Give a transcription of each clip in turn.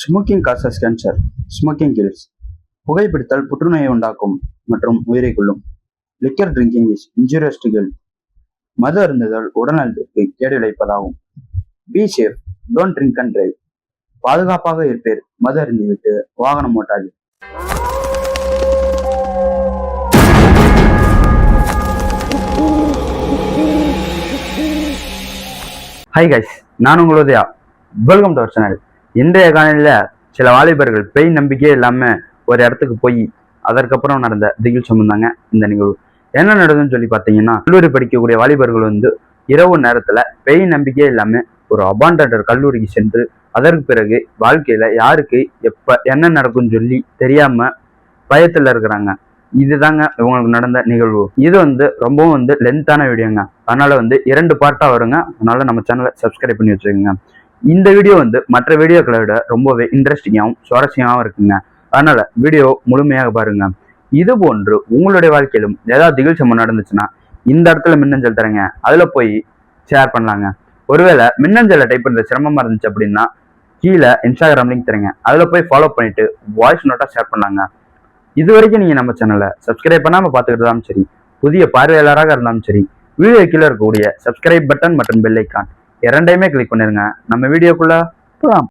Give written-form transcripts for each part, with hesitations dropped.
Smoking causes cancer. Smoking kills. புகைப்பிடித்தல் புற்றுநோயை உண்டாக்கும் மற்றும் உயிரை கொல்லும். Liquor drinking is injurious to health. மது அருந்துதல் உடல்நலத்திற்கு கேடு விளைவிப்பதாகும். Be safe, don't drink and drive. பாதுகாப்பாக இருப்பேர், மது அருந்திவிட்டு வாகனம் ஓட்டாது. ஹாய் கைஸ், நான் உங்களுடைய வெல்கம் டு அவர் சேனல். இன்றைய காலையில் சில வாலிபர்கள் பெய் நம்பிக்கையே இல்லாமல் ஒரு இடத்துக்கு போய் அதற்கப்புறம் நடந்த திகில் சுமந்தாங்க இந்த நிகழ்வு. என்ன நடந்ததுன்னு சொல்லி பார்த்தீங்கன்னா, கல்லூரி படிக்கக்கூடிய வாலிபர்கள் இரவு நேரத்தில் பெய் நம்பிக்கையே இல்லாமல் ஒரு அபாண்டட் கல்லூரிக்கு சென்று அதற்கு பிறகு வாழ்க்கையில் யாருக்கு எப்போ என்ன நடக்கும்னு சொல்லி தெரியாமல் பயத்தில் இருக்கிறாங்க. இதுதாங்க இவங்களுக்கு நடந்த நிகழ்வு. இது ரொம்பவும் லென்த்தான வீடியோங்க. அதனால 2 பார்ட்டாக வருங்க. அதனால நம்ம சேனலை சப்ஸ்கிரைப் பண்ணி வச்சுக்கோங்க. இந்த வீடியோ மற்ற வீடியோக்களை விட ரொம்பவே இன்ட்ரெஸ்டிங்காகவும் சுவாரஸ்யமாகவும் இருக்குங்க. அதனால வீடியோ முழுமையாக பாருங்க. இது போன்று உங்களுடைய வாழ்க்கையிலும் ஏதாவது திகில் சம்பவம் நடந்துச்சுன்னா இந்த இடத்துல மின்னஞ்சல் தரங்க, அதுல போய் ஷேர் பண்ணலாங்க. ஒருவேளை மின்னஞ்சலை டைப் பண்ற சிரமமா இருந்துச்சு அப்படின்னா கீழே இன்ஸ்டாகிராம் லிங்க் தரங்க, அதுல போய் ஃபாலோ பண்ணிட்டு வாய்ஸ் நோட்டா ஷேர் பண்ணலாங்க. இது வரைக்கும் நீங்க நம்ம சேனலை சப்ஸ்கிரைப் பண்ணாம பார்த்துக்கிட்டு இருந்தாலும் சரி, புதிய பார்வையாளராக இருந்தாலும் சரி, வீடியோ கீழே இருக்கக்கூடிய சப்ஸ்கிரைப் பட்டன் மற்றும் பெல் ஐக்கான் இரண்டையுமே கிளிக் பண்ணிருங்க. நம்ம வீடியோக்குள்ள போலாம்.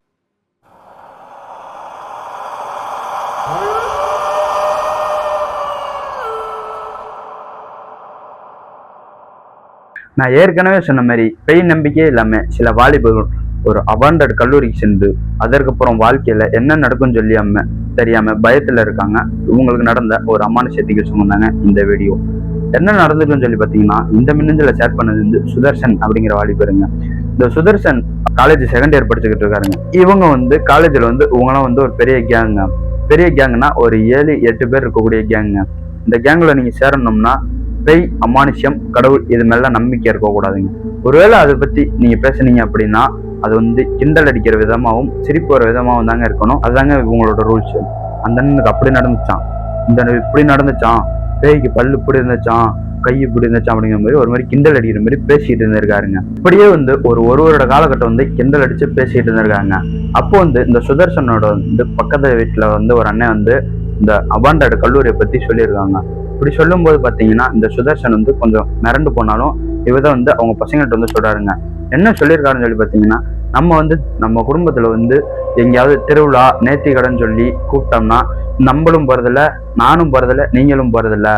நான் ஏற்கனவே சொன்ன மாதிரி பெய் நம்பிக்கையே இல்லாம சில வாலிபர்கள் ஒரு அபாண்டட் கல்லூரிக்கு சென்று அதற்கப்புறம் வாழ்க்கையில என்ன நடக்கும்னு சொல்லியாம தெரியாம பயத்துல இருக்காங்க. இவங்களுக்கு நடந்த ஒரு அமானுஷ்ய திகில் சுமந்தாங்க இந்த வீடியோ. என்ன நடந்துக்குன்னு சொல்லி பார்த்தீங்கன்னா, இந்த மின்னஞ்சல ஷேர் பண்ணது சுதர்சன் அப்படிங்கிற வாலிபருங்க. இந்த சுதர்சன் காலேஜ் செகண்ட் இயர் படிச்சுக்கிட்டு இருக்காருங்க. இவங்க காலேஜில் இவங்களாம் ஒரு பெரிய கேங்குங்க. பெரிய கேங்குனா ஒரு 7-8 பேர் இருக்கக்கூடிய கேங்குங்க. இந்த கேங்கில் நீங்கள் சேரணும்னா பெய், அமானுஷ்யம், கடவுள் இது மேல நம்பிக்கை இருக்கக்கூடாதுங்க. ஒருவேளை அதை பற்றி நீங்கள் பேசுனீங்க அப்படின்னா அது கிண்டல் அடிக்கிற விதமாகவும் சிரிப்பு வர விதமாகவும் தாங்க இருக்கணும். அதுதாங்க இவங்களோட ரூல்ஸ். அந்த அண்ணனுக்கு அப்படி நடந்துச்சான், இப்படி நடந்துச்சான், பேய்க்கு பல்லு இப்படி இருந்துச்சான், கை இப்படி இருந்துச்சான் அப்படிங்கிற மாதிரி ஒரு மாதிரி கிண்டல் அடிக்கிற மாதிரி பேசிட்டு இருந்திருக்காருங்க. இப்படியே ஒரு வருட காலகட்டம் கிண்டல் அடிச்சு பேசிட்டு இருந்திருக்காங்க. அப்போ இந்த சுதர்சனோட பக்கத்து வீட்டுல ஒரு அண்ணன் இந்த அபாண்டட் கல்லூரியை பத்தி சொல்லியிருக்காங்க. இப்படி சொல்லும் போது பாத்தீங்கன்னா இந்த சுதர்சன் கொஞ்சம் மிரண்டு போனாலும் இவதான் அவங்க பசங்கள்கிட்ட சொல்றாருங்க. என்ன சொல்லியிருக்காருன்னு சொல்லி பாத்தீங்கன்னா, நம்ம குடும்பத்துல எங்கேயாவது திருவிழா நேர்த்தி கடன் சொல்லி கூப்பிட்டோம்னா நம்மளும் போறதில்ல, நானும் போறதில்ல, நீங்களும் போறதில்ல,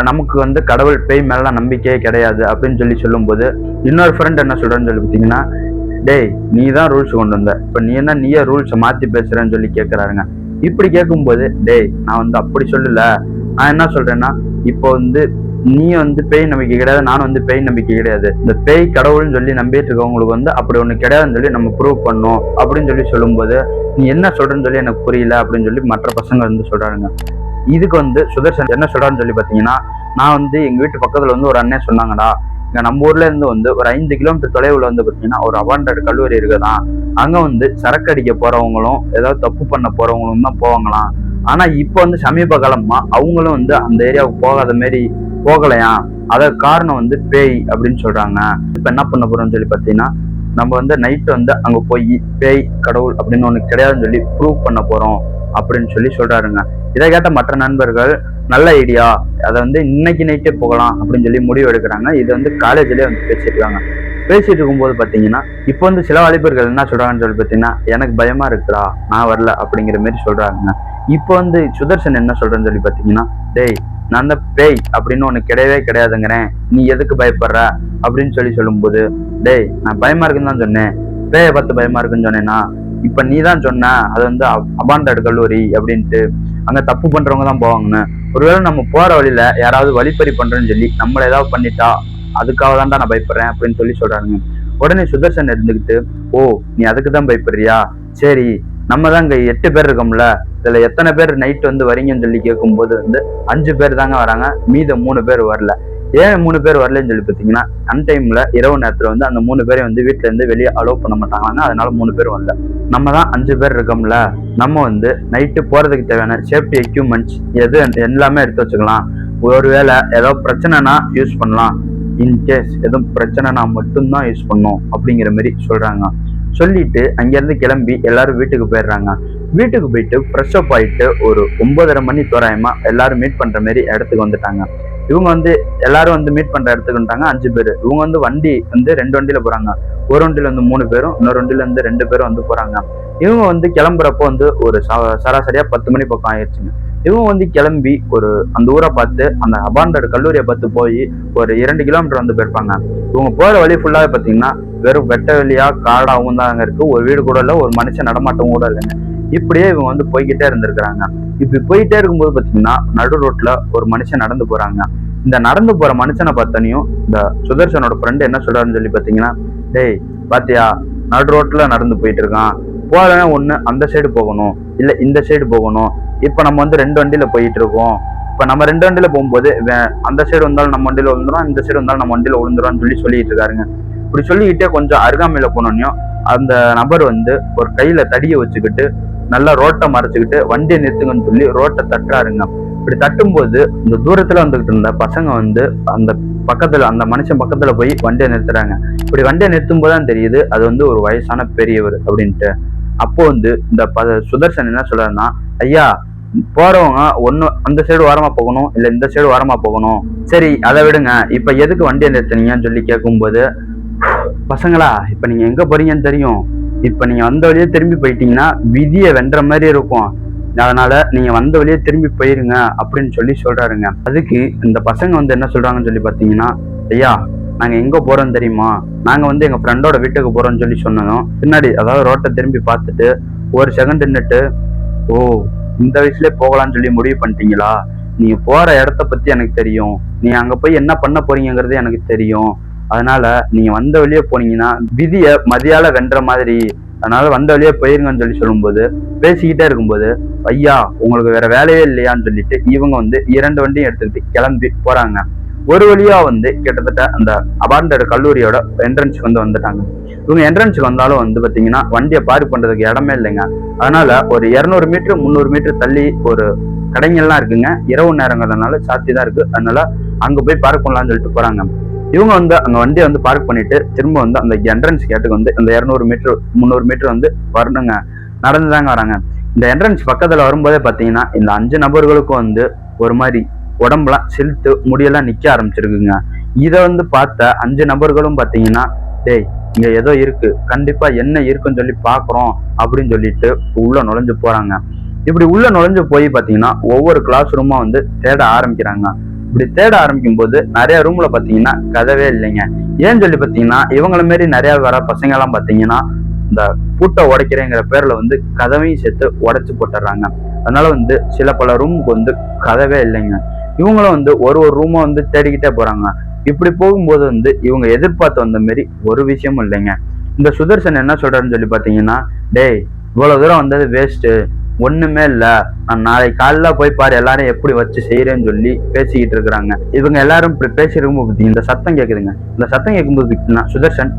நமக்கு கடவுள் பேய் மேலாம் நம்பிக்கையே கிடையாது அப்படின்னு சொல்லி சொல்லும் போது இன்னொரு ஃப்ரெண்ட் என்ன சொல்றேன்னு சொல்லி பார்த்தீங்கன்னா, டேய் நீ தான் ரூல்ஸ் கொண்டு வந்த, இப்போ நீயே ரூல்ஸை மாத்தி பேசுறேன்னு சொல்லி கேட்கிறாருங்க. இப்படி கேட்கும்போது டேய் நான் அப்படி சொல்லல, நான் என்ன சொல்றேன்னா இப்போ நீ பேய் நம்பிக்கை கிடையாது, நானும் பேய் நம்பிக்கை கிடையாது, இந்த பேய் கடவுள்னு சொல்லி நம்பிட்டு இருக்கவங்களுக்கு அப்படி ஒண்ணு கிடையாதுன்னு சொல்லி நம்ம ப்ரூவ் பண்ணோம் அப்படின்னு சொல்லி சொல்லும்போது நீ என்ன சொல்றேன்னு சொல்லி எனக்கு புரியல அப்படின்னு சொல்லி மற்ற பசங்க சொல்றாங்க. இதுக்கு சுதர்சன் என்ன சொல்றான்னு சொல்லி பாத்தீங்கன்னா, நான் எங்க வீட்டு பக்கத்துல ஒரு அண்ணன் சொன்னாங்கடா, இங்க நம்ம ஊர்ல இருந்து ஒரு 5 கிலோமீட்டர் தொலைவுல பாத்தீங்கன்னா ஒரு அபாண்டட் கல்லூரி இருக்குதான், அங்க சரக்கு அடிக்க போறவங்களும் ஏதாவது தப்பு பண்ண போறவங்களும் தான் போவாங்களாம். ஆனா இப்ப சமீப காலமா அவங்களும் அந்த ஏரியாவுக்கு போகாத மாதிரி போகலையா, அதற்கு காரணம் பேய் அப்படின்னு சொல்றாங்க. இப்ப என்ன பண்ண போறோம்னு சொல்லி பாத்தீங்கன்னா, நம்ம நைட்டு அங்க போய் பேய் கடவுள் அப்படின்னு ஒண்ணு கிடையாதுன்னு சொல்லி ப்ரூவ் பண்ண போறோம் அப்படின்னு சொல்லி சொல்றாருங்க. இதை கேட்ட மற்ற நண்பர்கள் நல்ல ஐடியா, அதை இன்னைக்கு நைட்டே போகலாம் அப்படின்னு சொல்லி முடிவு எடுக்கிறாங்க. இது காலேஜ்லயே பேசிட்டு இருக்காங்க. பேசிட்டு இருக்கும்போது பாத்தீங்கன்னா இப்போ சில வாலிபர்கள் என்ன சொல்றாங்கன்னு சொல்லி பாத்தீங்கன்னா, எனக்கு பயமா இருக்குடா, நான் வரல அப்படிங்கிற மாதிரி சொல்றாங்க. இப்போ சுதர்சன் என்ன சொல்றேன்னு சொல்லி பாத்தீங்கன்னா, டேய் நான் தான் பேய் அப்படின்னு ஒண்ணு கிடையவே கிடையாதுங்கிறேன், நீ எதுக்கு பயப்படுற அப்படின்னு சொல்லி சொல்லும்போது, டேய் நான் பயமா இருக்குன்னு தான் சொன்னேன், பேயை பார்த்து பயமா இருக்குன்னு சொன்னேன்னா, இப்ப நீ தான் சொன்ன அது அபாண்டட் கல்லூரி அப்படின்ட்டு, அங்க தப்பு பண்றவங்க தான் போவாங்கன்னு, ஒருவேளை நம்ம போற வழியில யாராவது வழிப்பறி பண்றேன்னு சொல்லி நம்மள ஏதாவது பண்ணிட்டா அதுக்காக தான்டா நான் பயப்படுறேன் அப்படின்னு சொல்லி சொல்றாங்க. உடனே சுதர்சன் இருந்துகிட்டு, ஓ நீ அதுக்கு தான் பயப்படுறியா, சரி நம்ம தான் இங்க 8 பேர் இருக்கோம்ல, இதுல எத்தனை பேர் நைட் வரீங்கன்னு சொல்லி கேட்கும்போது 5 பேர் தாங்க வராங்க, மீத 3 பேர் வரல. ஏன் 3 பேர் வரலன்னு சொல்லி பார்த்தீங்கன்னா, அன்டைம்ல இரவு நேரத்துல அந்த 3 பேரை வீட்டுல இருந்து வெளியே அலோவ் பண்ண மாட்டாங்க, அதனால 3 பேர் வரல. நம்ம தான் 5 பேர் இருக்கோம்ல, நம்ம நைட்டு போறதுக்கு தேவையான சேஃப்டி எக்யூப்மெண்ட்ஸ் எது எல்லாமே எடுத்து வச்சுக்கலாம், ஒருவேளை ஏதாவது பிரச்சனைனா யூஸ் பண்ணலாம், இன்கேஸ் எதுவும் பிரச்சனைனா மட்டும்தான் யூஸ் பண்ணும் அப்படிங்கிற மாதிரி சொல்றாங்க. சொல்லிட்டு அங்கேருந்து கிளம்பி எல்லாரும் வீட்டுக்கு போயிடுறாங்க. வீட்டுக்கு போயிட்டு ஃப்ரெஷ் அப் ஆயிட்டு ஒரு 9:30 மணி தோராயமா எல்லாரும் மீட் பண்ற மாதிரி இடத்துக்கு வந்துட்டாங்க. இவங்க வந்து எல்லாரும் வந்து மீட் பண்ற இடத்துக்கு வந்துட்டாங்க 5 பேர். இவங்க வந்து வண்டி வந்து 2 வண்டியில போறாங்க. ஒரு வண்டியில வந்து 3 பேரும், இன்னொரு வண்டியில வந்து 2 பேரும் வந்து போறாங்க. இவங்க வந்து கிளம்புறப்போ வந்து ஒரு சராசரியா 10 மணி பக்கம் ஆயிடுச்சுங்க. இவங்க வந்து கிளம்பி ஒரு அந்த ஊரை பார்த்து அந்த அபாண்டட் கல்லூரியை பார்த்து போய் ஒரு 2 கிலோமீட்டர் வந்து போயிருப்பாங்க. இவங்க போற வழி ஃபுல்லாவே பாத்தீங்கன்னா வெறும் வெட்ட வெளியா காடாகவும் தான் அங்க இருக்கு. ஒரு வீடு கூட இல்ல, ஒரு மனுஷன் நடமாட்டவும் கூட இல்லைங்க. இப்படியே இவங்க வந்து போய்கிட்டே இருந்திருக்கிறாங்க. இப்படி போயிட்டே இருக்கும்போது பாத்தீங்கன்னா நடு ரோட்ல ஒரு மனுஷன் நடந்து போறாங்க. இந்த நடந்து போற மனுஷனை பார்த்தனையும் இந்த சுதர்சனோட ஃப்ரெண்டு என்ன சொல்றாருன்னு சொல்லி பாத்தீங்கன்னா, டேய் பாத்தியா, நடு ரோட்ல நடந்து போயிட்டு இருக்கான். போறவன ஒண்ணு அந்த சைடு போகணும், இல்ல இந்த சைடு போகணும். இப்ப நம்ம வந்து 2 வண்டியில போயிட்டு இருக்கோம். இப்ப நம்ம 2 வண்டியில போகும்போது அந்த சைடு வந்தாலும் நம்ம வண்டியில விழுந்துரும், இந்த சைடு வந்தாலும் நம்ம வண்டியில விழுந்துரும்னு சொல்லிட்டு இருக்காருங்க. இப்படி சொல்லிக்கிட்டே கொஞ்சம் அருகாமையில போனோன்னையும் அந்த நபர் வந்து ஒரு கையில தடியை வச்சுக்கிட்டு நல்லா ரோட்டை மறைச்சுக்கிட்டு வண்டியை நிறுத்துங்கன்னு சொல்லி ரோட்டை தட்டுறாருங்க. இப்படி தட்டும்போது இந்த தூரத்துல வந்துகிட்டு இருந்த பசங்க வந்து அந்த பக்கத்துல அந்த மனுஷன் பக்கத்துல போய் வண்டியை நிறுத்துறாங்க. இப்படி வண்டியை நிறுத்தும் போதுதான் தெரியுது அது வந்து ஒரு வயசான பெரியவர் அப்படின்ட்டு. அப்போ வந்து இந்த சுதர்சன் என்ன சொல்றாருன்னா, ஐயா போறவங்க ஒண்ணு அந்த சைடு ஓரமா போகணும், இல்ல இந்த சைடு ஓரமா போகணும். சரி அதை விடுங்க, இப்ப எதுக்கு வண்டியை நிறுத்தினீங்கன்னு சொல்லி கேட்கும்போது, பசங்களா இப்ப நீங்க எங்க போறீங்கன்னு தெரியும். இப்ப நீங்க வந்த வழியே திரும்பி போயிட்டீங்கன்னா விதியை வென்ற மாதிரி இருக்கும். அதனால நீங்க வந்த வழியே திரும்பி போயிருங்க அப்படின்னு சொல்லி சொல்றாருங்க. அதுக்கு இந்த பசங்க வந்து என்ன சொல்றாங்கன்னு சொல்லி பாத்தீங்கன்னா, ஐயா நாங்க எங்க போறோம் தெரியுமா, நாங்க வந்து எங்க ஃப்ரெண்டோட வீட்டுக்கு போறோம்னு சொல்லி சொன்னதும் பின்னாடி அதாவது ரோட்டை திரும்பி பார்த்துட்டு ஒரு செகண்ட் நின்னுட்டு, ஓ இந்த வயசுலயே போகலாம்னு சொல்லி முடிவு பண்ணிட்டீங்களா, நீங்க போற இடத்த பத்தி எனக்கு தெரியும், நீங்க அங்க போய் என்ன பண்ண போறீங்கிறது எனக்கு தெரியும். அதனால நீங்க வந்த வழியே போனீங்கன்னா விதிய மதியால வென்ற மாதிரி, அதனால வந்த வழியே போயிருங்கன்னு சொல்லி சொல்லும்போது பேசிக்கிட்டே இருக்கும்போது, ஐயா உங்களுக்கு வேற வேலையே இல்லையான்னு சொல்லிட்டு இவங்க வந்து 2 வண்டியும் எடுத்துக்கிட்டு கிளம்பி போறாங்க. ஒரு வழியா வந்து கிட்டத்தட்ட அந்த அபாண்டட் கல்லூரியோட என்ட்ரன்ஸ்க்கு வந்து வந்துட்டாங்க. இவங்க என்ட்ரன்ஸுக்கு வந்தாலும் வந்து பாத்தீங்கன்னா வண்டியை பார்க் பண்றதுக்கு இடமே இல்லைங்க. அதனால ஒரு 200 மீட்டர் 300 மீட்டர் தள்ளி ஒரு கடைங்கள்லாம் இருக்குங்க. இரவு நேரங்கிறதுனால சாத்தி தான் இருக்கு. அதனால அங்க போய் பார்க் பண்ணலாம்னு சொல்லிட்டு போறாங்க. இவங்க வந்து அந்த வண்டியை வந்து பார்க் பண்ணிட்டு திரும்ப வந்து அந்த என்ட்ரன்ஸ் கேட்டுக்கு வந்து அந்த 200 மீட்டர் 300 மீட்டர் வந்து வரணுங்க. நடந்துதாங்க வராங்க. இந்த என்ட்ரன்ஸ் பக்கத்துல வரும்போதே பாத்தீங்கன்னா இந்த 5 நபர்களுக்கும் வந்து ஒரு மாதிரி உடம்புலாம் செலுத்து முடியெல்லாம் நிக்க ஆரம்பிச்சிருக்குங்க. இதை வந்து பார்த்த 5 நபர்களும் பாத்தீங்கன்னா, டேய் இங்க ஏதோ இருக்கு, கண்டிப்பா என்ன இருக்குன்னு சொல்லி பாக்குறோம் அப்படின்னு சொல்லிட்டு உள்ள நுழைஞ்சு போறாங்க. இப்படி உள்ள நுழைஞ்சு போய் பாத்தீங்கன்னா ஒவ்வொரு கிளாஸ் ரூமா வந்து தேட ஆரம்பிக்கிறாங்க. இப்படி தேட ஆரம்பிக்கும் போது நிறைய ரூம்ல பாத்தீங்கன்னா கதவே இல்லைங்க. ஏன்னு சொல்லி பாத்தீங்கன்னா இவங்கள மாரி நிறைய வர பசங்க எல்லாம் பாத்தீங்கன்னா இந்த பூட்டை உடைக்கிறேங்கிற பேர்ல வந்து கதவையும் சேர்த்து உடைச்சு போட்டுறாங்க. அதனால வந்து சில பல ரூமுக்கு வந்து கதவே இல்லைங்க. இவங்களும் வந்து ஒரு ரூமா வந்து தேடிக்கிட்டே போறாங்க. இப்படி போகும்போது வந்து இவங்க எதிர்பார்த்து வந்த மாரி ஒரு விஷயமும் இல்லைங்க. இந்த சுதர்சன் என்ன சொல்றாருன்னு சொல்லி பாத்தீங்கன்னா, டேய் இவ்வளவு தூரம் வந்தது வேஸ்ட், ஒண்ணுமே இல்ல, நான் நாளைக்கு காலைல போய் பாரு எல்லாரும் எப்படி வச்சு செய்யறேன்னு சொல்லி பேசிக்கிட்டு இருக்கிறாங்க. இவங்க எல்லாரும் இப்படி பேசிருக்கும்போது இந்த சத்தம் கேக்குதுங்க. இந்த சத்தம் கேட்கும்போது சுதர்சன்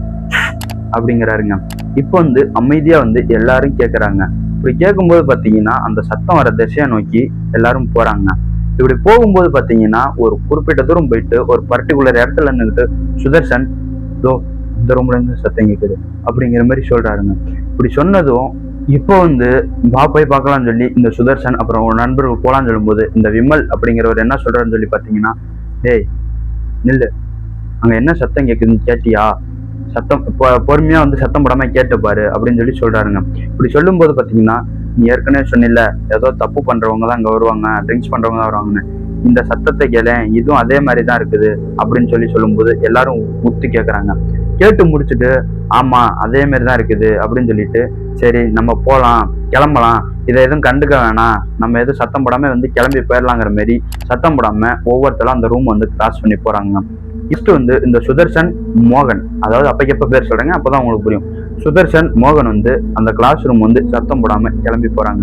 அப்படிங்கிறாருங்க. இப்போ வந்து அமைதியா வந்து எல்லாரும் கேக்குறாங்க. இப்படி கேட்கும்போது பாத்தீங்கன்னா அந்த சத்தம் வர திசையை நோக்கி எல்லாரும் போறாங்க. இப்படி போகும்போது பாத்தீங்கன்னா ஒரு குறிப்பிட்ட தூரம் போயிட்டு ஒரு பர்டிகுலர் இடத்துல நின்றுட்டு சுதர்சன் தோ இந்த ரூம்ல இருந்து சத்தம் கேக்குது அப்படிங்கிற மாதிரி சொல்றாருங்க. இப்படி சொன்னதும் இப்போ வந்து போய் பார்க்கலாம்னு சொல்லி இந்த சுதர்சன் அப்புறம் ஒரு நண்பர்கள் போலான்னு சொல்லும்போது இந்த விமல் அப்படிங்கிறவர் என்ன சொல்றாருன்னு சொல்லி பாத்தீங்கன்னா, டேய் நில்லு, அங்க என்ன சத்தம் கேக்குதுன்னு கேட்டியா, சத்தம் பொறுமையா வந்து சத்தம் போடாம கேட்டு பாரு அப்படின்னு சொல்லி சொல்றாருங்க. இப்படி சொல்லும் போது பாத்தீங்கன்னா, நீ ஏற்கனவே சொன்னில ஏதோ தப்பு பண்றவங்க தான் அங்க வருவாங்க, ட்ரிங்க்ஸ் பண்றவங்க தான் வருவாங்கன்னு, இந்த சத்தத்தை கேள இதுவும் அதே மாதிரி தான் இருக்குது அப்படின்னு சொல்லி சொல்லும்போது எல்லாரும் முத்து கேட்கறாங்க. கேட்டு முடிச்சுட்டு ஆமா அதே மாதிரி தான் இருக்குது அப்படின்னு சொல்லிட்டு, சரி நம்ம போலாம் கிளம்பலாம், இதை எதுவும் கண்டுக்க வேணாம், நம்ம எதுவும் சத்தம் போடாம வந்து கிளம்பி போயிடலாங்கிற மாதிரி சத்தம் போடாம ஒவ்வொருத்தரும் அந்த ரூம் வந்து கிராஸ் பண்ணி போறாங்க. நெக்ஸ்ட் வந்து இந்த சுதர்சன் மோகன், அதாவது அப்பக்கப்ப பேர் சொல்றேங்க அப்பதான் உங்களுக்கு புரியும். சுதர்சன் மோகன் வந்து அந்த கிளாஸ் ரூம் வந்து சத்தம் போடாம கிளம்பி போறாங்க.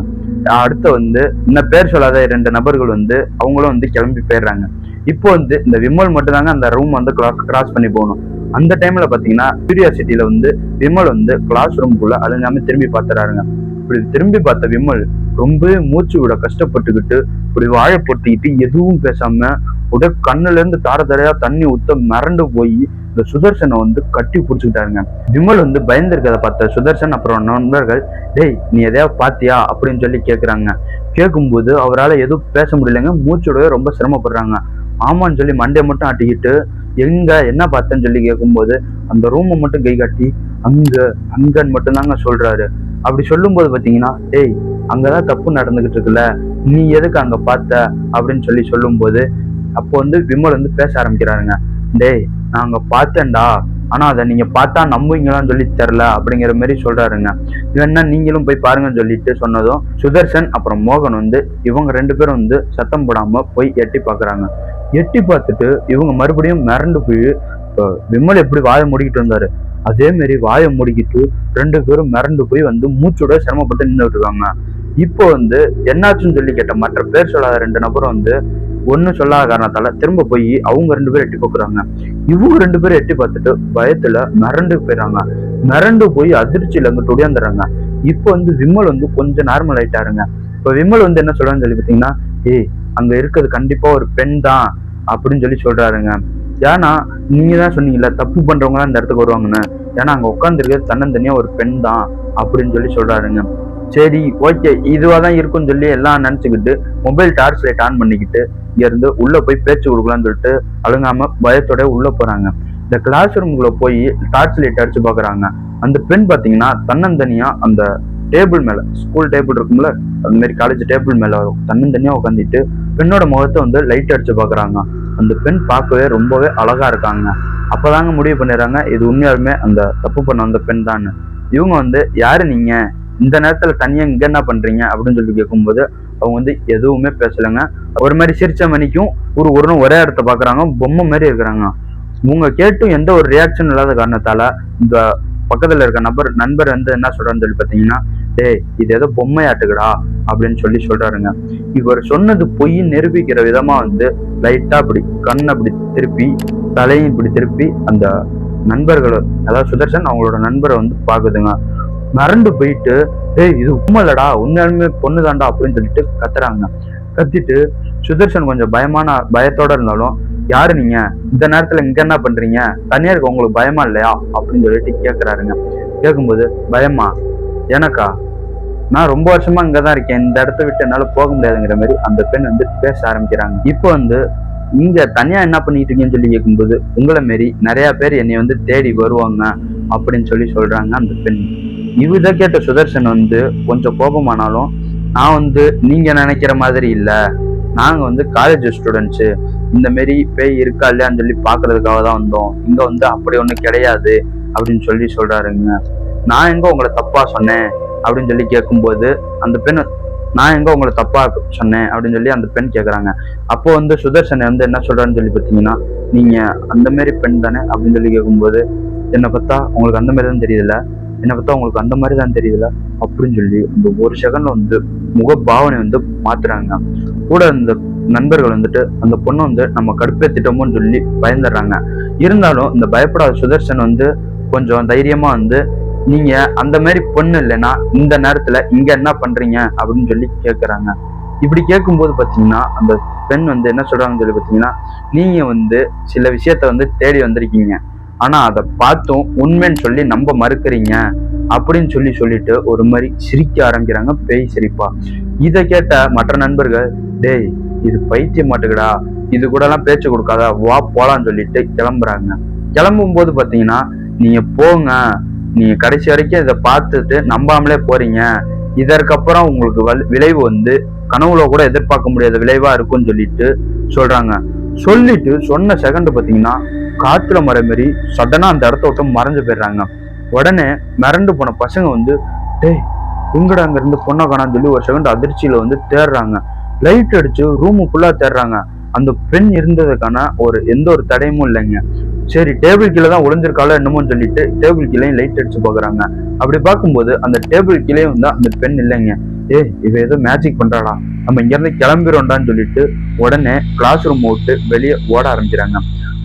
அடுத்து வந்து இன்னும் பேர் சொல்லாத 2 நபர்கள் வந்து அவங்களும் வந்து கிளம்பி போயிடுறாங்க. இப்போ வந்து இந்த விமல் மட்டும் தாங்க அந்த ரூம் வந்து கிராஸ் பண்ணி போகணும். அந்த டைம்ல பாத்தீங்கன்னா கியூரியாசிட்டியில வந்து விமல் வந்து கிளாஸ் ரூம்குள்ள அழுங்காம திரும்பி பாத்துறாருங்க. இப்படி திரும்பி பார்த்த விமல் ரொம்பவே மூச்சு விட கஷ்டப்பட்டுக்கிட்டு இப்படி வாழை பொத்திக்கிட்டு எதுவும் பேசாம உடனே கண்ணுல இருந்து தார தாரையா தண்ணி ஊத்த மிரண்டு போய் இந்த சுதர்சனை வந்து கட்டி பிடிச்சுக்கிட்டாருங்க. விமல் வந்து பயந்துருக்கதை பார்த்த சுதர்சன் அப்புறம் நண்பர்கள், டேய் நீ எதையாவது பாத்தியா அப்படின்னு சொல்லி கேட்குறாங்க. கேட்கும்போது அவரால் எதுவும் பேச முடியலைங்க, மூச்சோடவே ரொம்ப சிரமப்படுறாங்க. ஆமான்னு சொல்லி மண்டையை மட்டும் ஆட்டிக்கிட்டு எங்க என்ன பார்த்தேன்னு சொல்லி கேட்கும்போது அந்த ரூமை மட்டும் கை காட்டி அங்கன்னு மட்டும்தாங்க சொல்றாரு. அப்படி சொல்லும்போது பாத்தீங்கன்னா, டேய் அங்கதான் தப்பு நடந்துகிட்டு இருக்குல்ல, நீ எதுக்கு அங்க பார்த்த அப்படின்னு சொல்லி சொல்லும்போது அப்போ வந்து விமல் வந்து பேச ஆரம்பிக்கிறாருங்க. டேய் நான் அங்க பார்த்தேன்டா, ஆனா அதை நீங்க பார்த்தா நம்புவீங்களான்னு சொல்லி தெரில அப்படிங்கிற மாதிரி சொல்றாருங்க. இல்லைன்னா நீங்களும் போய் பாருங்கன்னு சொல்லிட்டு சொன்னதும் சுதர்சன் அப்புறம் மோகன் வந்து இவங்க 2 பேரும் வந்து சத்தம் போடாம போய் எட்டி பாக்குறாங்க. எட்டி பார்த்துட்டு இவங்க மறுபடியும் மிரண்டு போய் விமல் எப்படி வாயை மூடிக்கிட்டு இருந்தாரு அதே மாதிரி வாயை மூடிக்கிட்டு 2 பேரும் மிரண்டு போய் வந்து மூச்சோட சிரமப்பட்டு நின்றுட்டு இருக்காங்க. இப்போ வந்து என்னாச்சுன்னு சொல்லி கேட்ட மற்ற பேர் சொல்லாத 2 நபரும் வந்து ஒன்னும் சொல்லாத காரணத்தால திரும்ப போய் அவங்க 2 பேரும் எட்டி பார்க்குறாங்க. இவங்க 2 பேரும் எட்டி பார்த்துட்டு பயத்துல மிரண்டு போயிடறாங்க. மிரண்டு போய் அதிர்ச்சியில இருந்து ஒடியாந்துறாங்க. இப்போ வந்து விமல் வந்து கொஞ்சம் நார்மல் ஆயிட்டாருங்க. இப்போ விமல் வந்து என்ன சொல்றான்னு சொல்லி பார்த்தீங்கன்னா, ஏய் அங்க இருக்கிறது கண்டிப்பா ஒரு பெண் தான் அப்படின்னு சொல்லி சொல்றாருங்க. ஏன்னா நீங்க தான் சொன்னீங்கல்ல தப்பு பண்றவங்க தான் இந்த இடத்துக்கு வருவாங்கன்னு, ஏன்னா அங்க உட்காந்துருக்கிறது தன்னந்தனியா ஒரு பெண் தான் அப்படின்னு சொல்லி சொல்றாருங்க. சரி ஓகே இதுவா தான் இருக்கும்னு சொல்லி எல்லாம் நினைச்சுக்கிட்டு மொபைல் டார்ச் லைட் ஆன் பண்ணிக்கிட்டு இங்க இருந்து உள்ள போய் பேச்சு கொடுக்கலாம்னு சொல்லிட்டு அழுங்காம பயத்தோட உள்ள போறாங்க. இந்த கிளாஸ் ரூம்குள்ள போய் டார்ச் லைட் அடிச்சு பாக்குறாங்க. அந்த பெண் பாத்தீங்கன்னா தன்னந்தனியா அந்த டேபிள் மேல, ஸ்கூல் டேபிள் இருக்கும்ல அந்த மாதிரி காலேஜ் டேபிள் மேல தன்னந்தனியா உட்காந்துட்டு பெண்ணோட முகத்தை வந்து லைட் அடிச்சு பாக்குறாங்க. அந்த பெண் பார்க்கவே ரொம்பவே அழகா இருக்காங்க. அப்பதாங்க முடிவு பண்ணிடுறாங்க இது உண்மையாலுமே அந்த தப்பு பண்ண அந்த பெண் தான். இவங்க வந்து யாரு நீங்க, இந்த நேரத்துல தனியா இங்க என்ன பண்றீங்க அப்படின்னு சொல்லி கேட்கும்போது அவங்க வந்து எதுவுமே பேசலைங்க. ஒரு மாதிரி சிரிச்ச மணிக்கும் ஒரு ஒரே இடத்த பாக்குறாங்க, பொம்மை மாதிரி இருக்கிறாங்க. இவங்க கேட்டும் எந்த ஒரு ரியாக்ஷன் இல்லாத காரணத்தால இந்த பக்கத்துல இருக்க நண்பர் வந்து என்ன சொல்றான்னு சொல்லி பாத்தீங்கன்னா, டேய் இது ஏதோ பொம்மையாட்டுக்கடா அப்படின்னு சொல்லி சொல்றாருங்க. இவர் சொன்னது பொய் நிரூபிக்கிற விதமா வந்து லைட்டா அப்படி கண் அப்படி திருப்பி தலையும் இப்படி திருப்பி அந்த நண்பர்கள் அதாவது சுதர்சன் அவங்களோட நண்பரை வந்து பாக்குதுங்க. மறந்து போயிட்டு டேய் இது உண்மை இல்லடா உண்மையாலுமே பொண்ணுதான்டா அப்படின்னு சொல்லிட்டு கத்துறாங்க. கத்திட்டு சுதர்சன் கொஞ்சம் பயத்தோட இருந்தாலும், யாரு நீங்க, இந்த நேரத்துல இங்க என்ன பண்றீங்க, தனியா இருக்க உங்களுக்கு பயமா இல்லையா அப்படின்னு சொல்லிட்டு கேக்குறாருங்க. கேட்கும்போது பயமா எனக்கா, நான் ரொம்ப வருஷமா இங்கதான் இருக்கேன், இந்த இடத்த விட்டு என்னால போக முடியாதுங்கிற மாதிரி அந்த பெண் வந்து பேச ஆரம்பிக்கிறாங்க. இப்போ வந்து இங்க தனியா என்ன பண்ணிட்டு இருக்கீங்கன்னு சொல்லி கேட்கும்போது, உங்களை மாரி நிறைய பேர் என்னை வந்து தேடி வருவாங்க அப்படின்னு சொல்லி சொல்றாங்க அந்த பெண். இதை கேட்ட சுதர்சன் வந்து கொஞ்சம் கோபமானாலும், நான் வந்து நீங்க நினைக்கிற மாதிரி இல்ல, நாங்க வந்து காலேஜ் ஸ்டூடெண்ட்ஸு, இந்த மாரி பேய் இருக்கா இல்லையான்னு சொல்லி பாக்குறதுக்காக தான் வந்தோம், இங்க வந்து அப்படி ஒண்ணும் கிடையாது அப்படின்னு சொல்லி சொல்றாருங்க. நான் எங்க உங்களை தப்பா சொன்னேன் அப்படின்னு சொல்லி கேட்கும்போது அந்த பெண், நான் எங்க உங்களை தப்பா சொன்னேன் அப்படின்னு சொல்லி அந்த பெண் கேட்கறாங்க. அப்போ வந்து சுதர்சனை வந்து என்ன சொல்றான்னு சொல்லி பார்த்தீங்கன்னா, நீங்க அந்த மாதிரி பெண் தானே அப்படின்னு சொல்லி கேட்கும்போது, என்னை பார்த்தா உங்களுக்கு அந்த மாதிரி தான் தெரியுதுல்ல, என்னை பார்த்தா உங்களுக்கு அந்த மாதிரி தான் தெரியுதுல்ல அப்படின்னு சொல்லி இந்த ஒரு செகண்ட்ல வந்து முக பாவனை வந்து மாத்துறாங்க. கூட இந்த நண்பர்கள் வந்துட்டு அந்த பொண்ணை வந்து நம்ம கடுப்பேத்திட்டோமோன்னு சொல்லி பயந்துடுறாங்க. இருந்தாலும் இந்த பயப்படாத சுதர்சன் வந்து கொஞ்சம் தைரியமா வந்து, நீங்க அந்த மாதிரி பொண்ணு இல்லைன்னா இந்த நேரத்துல இங்க என்ன பண்றீங்க அப்படின்னு சொல்லி கேட்கறாங்க. இப்படி கேட்கும்போது பாத்தீங்கன்னா அந்த பெண் வந்து என்ன சொல்றாங்கன்னு சொல்லி பாத்தீங்கன்னா, நீங்க வந்து சில விஷயத்த வந்து தேடி வந்திருக்கீங்க, ஆனா அதை பார்த்தும் உண்மைன்னு சொல்லி நம்ப மறுக்கிறீங்க அப்படின்னு சொல்லிட்டு ஒரு மாதிரி சிரிக்க ஆரம்பிக்கிறாங்க, பேய் சிரிப்பா. இதை கேட்ட மற்ற நண்பர்கள், டேய் இது பைத்தியம் மாட்டுக்கடா, இது கூட எல்லாம் பேச்சு கொடுக்காத, வா போலான்னு சொல்லிட்டு கிளம்புறாங்க. கிளம்பும் போது பாத்தீங்கன்னா, நீங்க போங்க, நீங்க கடைசி வரைக்கும் இதை பார்த்துட்டு நம்பாமலே போறீங்க, இதற்கப்புறம் உங்களுக்கு விளைவு வந்து கனவுல கூட எதிர்பார்க்க முடியாத விளைவா இருக்கும்னு சொல்லிட்டு சொல்றாங்க. சொல்லிட்டு சொன்ன செகண்ட் பாத்தீங்கன்னா காத்துல மர மாரி சடனா அந்த இடத்த விட்டு மறைஞ்சு போயிடுறாங்க. உடனே மிரண்டு போன பசங்க வந்து, டேய் எங்கடா அங்க இருந்து பொண்ணை காணான்னு சொல்லி ஒரு செகண்ட் அதிர்ச்சியில வந்து தேடுறாங்க. லைட் அடிச்சு ரூமு ஃபுல்லா தேடுறாங்க. அந்த பெண் இருந்ததுக்கான எந்த ஒரு தடையும் இல்லைங்க. சரி டேபிள் கீழே தான் ஒளிஞ்சிருக்காளோ என்னமோன்னு சொல்லிட்டு டேபிள் கீழேயும் லைட் அடிச்சு பாக்குறாங்க. அப்படி பார்க்கும்போது அந்த டேபிள் கீழே வந்து அந்த பெண் இல்லைங்க. இவ ஏதோ மேஜிக் பண்றாளா, நம்ம இங்க இருந்து கிளம்பிடும்டான்னு சொல்லிட்டு உடனே கிளாஸ் ரூம் விட்டு வெளியே ஓட ஆரம்பிக்கிறாங்க.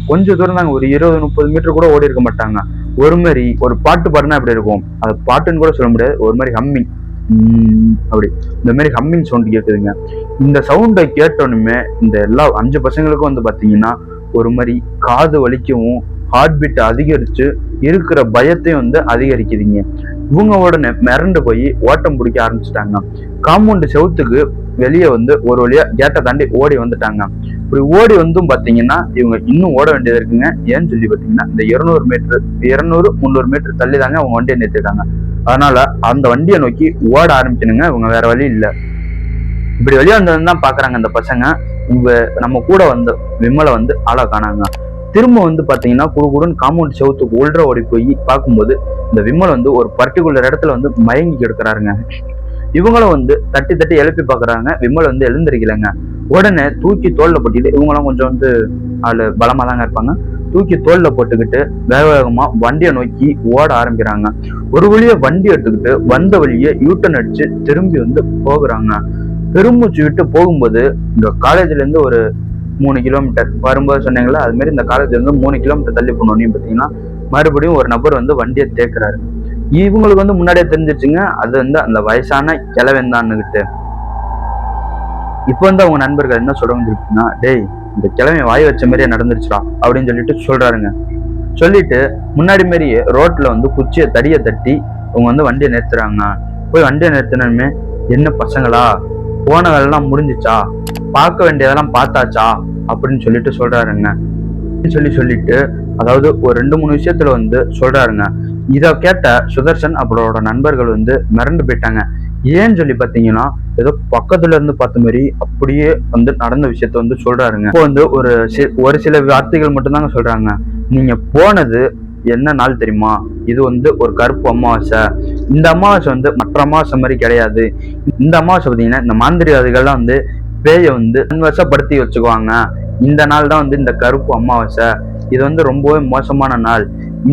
கொஞ்சம் தூரம் தாங்க, ஒரு 20-30 மீட்டர் கூட ஓடி இருக்க மாட்டாங்க. ஒரு மாதிரி ஒரு பாட்டு பாடுனா எப்படி இருக்கும், அது பாட்டுன்னு கூட சொல்ல முடியாது, ஒரு மாதிரி ஹம்மிங் அப்படி இந்த மாதிரி ஹம்மிங் சவுண்ட் கேட்குதுங்க. இந்த சவுண்டை கேட்டோன்னுமே இந்த எல்லா 5 பசங்களுக்கும் வந்து பார்த்தீங்கன்னா ஒரு மாதிரி காது வலிக்கவும், ஹார்ட் பீட் அதிகரிச்சு இருக்கிற பயத்தையும் வந்து அதிகரிக்குதுங்க. இவங்க உடனே மிரண்டு போய் ஓட்டம் பிடிக்க ஆரம்பிச்சுட்டாங்க. காம்பவுண்டு செவுத்துக்கு வெளியே வந்து ஒரு வழியா கேட்டை தாண்டி ஓடி வந்துட்டாங்க. இப்படி ஓடி வந்தும் பாத்தீங்கன்னா இவங்க இன்னும் ஓட வேண்டியது இருக்குங்க. ஏன்னு சொல்லி பாத்தீங்கன்னா இந்த 200-300 மீட்டர் தள்ளி தாங்க அவங்க வண்டியை நிறுத்திருக்காங்க. அதனால அந்த வண்டியை நோக்கி ஓட ஆரம்பிக்கணுங்க. இவங்க வேற வழி இல்லை. இப்படி வெளியே வந்ததுதான் பாக்குறாங்க அந்த பசங்க. இவங்க நம்ம கூட வந்த விமலை வந்து ஆளா காணாங்க. திரும்ப வந்து பாத்தீங்கன்னா குடுகுடுன்னு காம்பவுண்ட் செவுத்துக்கு உள்ற ஓடி போய் பார்க்கும்போது இந்த விமல் வந்து ஒரு பர்டிகுலர் இடத்துல வந்து மயங்கி கிடக்குறாருங்க. இவங்களும் வந்து தட்டி தட்டி எழுப்பி பாக்குறாங்க. விமல் வந்து எழுந்திருக்கலைங்க. உடனே தூக்கி தோல்ல போட்டுக்கிட்டு, இவங்களாம் கொஞ்சம் வந்து ஆளு பலமா தாங்க இருப்பாங்க, தூக்கி தோல்ல போட்டுக்கிட்டு வேக வேகமா வண்டியை நோக்கி ஓட ஆரம்பிக்கிறாங்க. ஒரு வழியா வண்டி எடுத்துக்கிட்டு வந்த வழியே யூட்டன் அடிச்சு திரும்பி வந்து போகுறாங்க. பெருமூச்சு விட்டு போகும்போது இங்க காலேஜ்ல இருந்து ஒரு 3 கிலோமீட்டர் வரும்போது சொன்னீங்களா, அது மாதிரி இந்த காலேஜ்ல இருந்து 3 கிலோமீட்டர் தள்ளி போனோன்னு பாத்தீங்கன்னா மறுபடியும் ஒரு நபர் வந்து வண்டியை தேக்குறாரு. இவங்களுக்கு வந்து முன்னாடியே தெரிஞ்சிருச்சுங்க அது வந்து அந்த வயசான கிழவன் தான்னுகிட்டு. இப்போ வந்து அவங்க நண்பர்கள் என்ன சொல்றாங்கன்னா, டேய் இந்த கிழமை வாய் வச்ச மாதிரியே நடந்துருச்சுடா அப்படின்னு சொல்லிட்டு சொல்றாருங்க. சொல்லிட்டு முன்னாடி மாதிரியே ரோட்ல வந்து குச்சியை தடியை தட்டி அவங்க வந்து வண்டியை நிறுத்துறாங்க. போய் வண்டியை நிறுத்தினமே, என்ன பசங்களா போன வேலைலாம் முடிஞ்சிச்சா, பார்க்க வேண்டியதெல்லாம் பார்த்தாச்சா அப்படின்னு சொல்லிட்டு சொல்றாருங்க. சொல்லிட்டு அதாவது ஒரு 2-3 விஷயத்துல வந்து சொல்றாருங்க. இதை கேட்ட சுதர்சன் அவரோட நண்பர்கள் வந்து மிரண்டு போயிட்டாங்க. ஏன்னு சொல்லி பாத்தீங்கன்னா ஏதோ பக்கத்துல இருந்து பார்த்த மாதிரி அப்படியே வந்து நடந்த விஷயத்த வந்து சொல்றாருங்க. இப்போ வந்து ஒரு சில வார்த்தைகள் மட்டும்தாங்க சொல்றாங்க. நீங்க போனது என்ன நாள் தெரியுமா, இது வந்து ஒரு கருப்பு அமாவாசை. இந்த அமாவாசை வந்து மற்ற அமாவாசை மாதிரி கிடையாது. இந்த அமாவாசை பார்த்தீங்கன்னா இந்த மாந்திரிகாதிகள்லாம் வந்து பேயை வந்து வசப்படுத்தி வச்சுக்குவாங்க. இந்த நாள் தான் வந்து இந்த கருப்பு அமாவாசை. இது வந்து ரொம்பவே மோசமான நாள்.